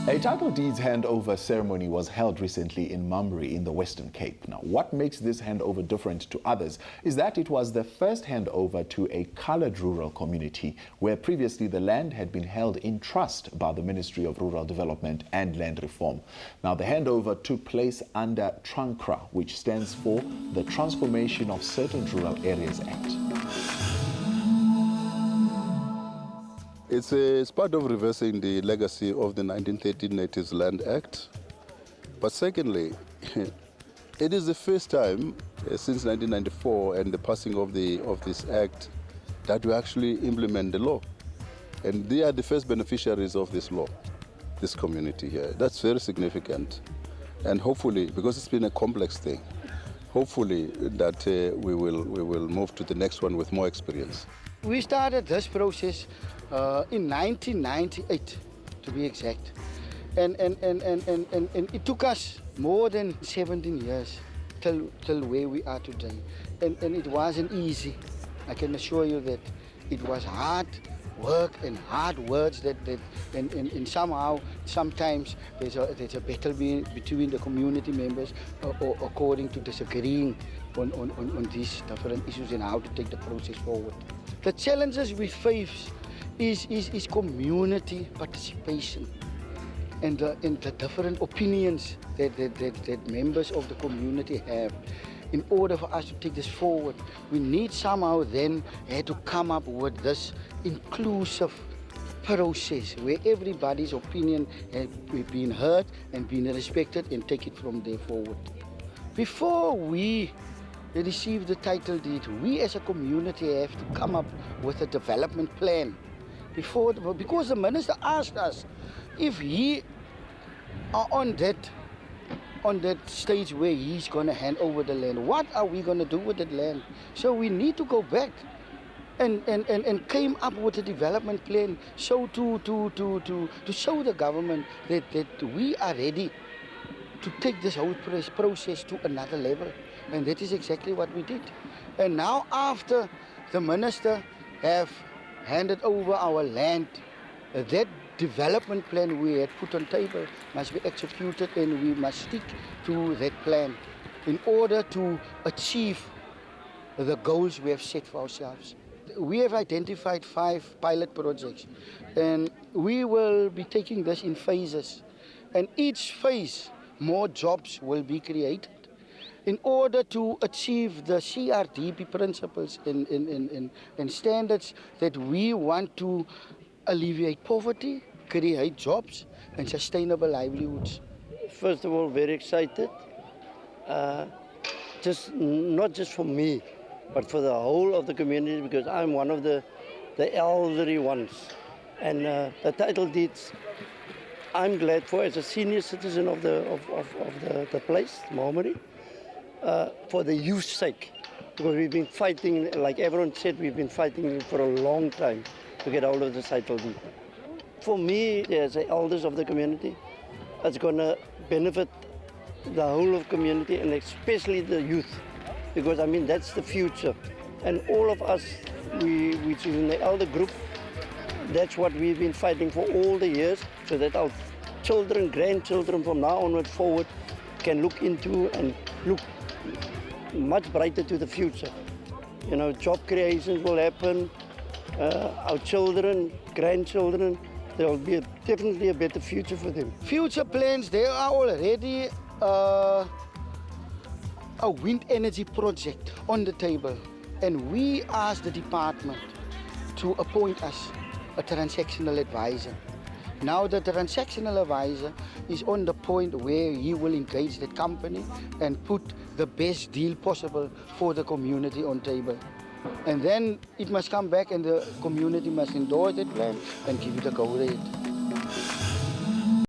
A title deeds handover ceremony was held recently in Mamre in the Western Cape. Now, what makes this handover different to others is that it was the first handover to a colored rural community, where previously the land had been held in trust by the Ministry of Rural Development and Land Reform. Now, the handover took place under TRANCRAA, which stands for the Transformation of Certain Rural Areas Act. It's part of reversing the legacy of the 1913 Natives Land Act. But secondly, it is the first time since 1994 and the passing of this act that we actually implement the law. And they are the first beneficiaries of this law, this community here. That's very significant. And hopefully, because it's been a complex thing, hopefully that we will move to the next one with more experience. We started this process in 1998, to be exact. And it took us more than 17 years till where we are today. And it wasn't easy. I can assure you that it was hard work and hard words and somehow, sometimes there's a battle between the community members or according to disagreeing on these different issues and how to take the process forward. The challenges we face is community participation and the different opinions that members of the community have. In order for us to take this forward, we need somehow then to come up with this inclusive process where everybody's opinion has been heard and been respected and take it from there forward. Before we receive the title deed, we as a community have to come up with a development plan. Because the minister asked us if he are on that stage where he's going to hand over the land, what are we going to do with that land? So we need to go back and came up with a development plan so to show the government that we are ready to take this whole process to another level. And that is exactly what we did. And now after the minister have handed over our land, that development plan we had put on table must be executed, and we must stick to that plan in order to achieve the goals we have set for ourselves. We have identified 5 pilot projects, and we will be taking this in phases. And each phase, more jobs will be created in order to achieve the CRDP principles and standards that we want to alleviate poverty, create jobs and sustainable livelihoods. First of all, very excited, not just for me, but for the whole of the community, because I'm one of the elderly ones. And the title deeds, I'm glad for, as a senior citizen of the place, Mamre, for the youth's sake, because we've been fighting, like everyone said, we've been fighting for a long time to get hold of the title deed. For me, as the elders of the community, it's going to benefit the whole of the community and especially the youth, because I mean that's the future. And all of us, which is in the elder group, that's what we've been fighting for all the years, so that our children, grandchildren from now onward forward can look into and look much brighter to the future. You know, job creations will happen, our children, grandchildren, there will be definitely a better future for them. Future plans, there are already a wind energy project on the table, and we asked the department to appoint us a transactional advisor. Now the transactional advisor is on the point where he will engage the company and put the best deal possible for the community on table. And then it must come back and the community must endorse that plan and give it a go ahead.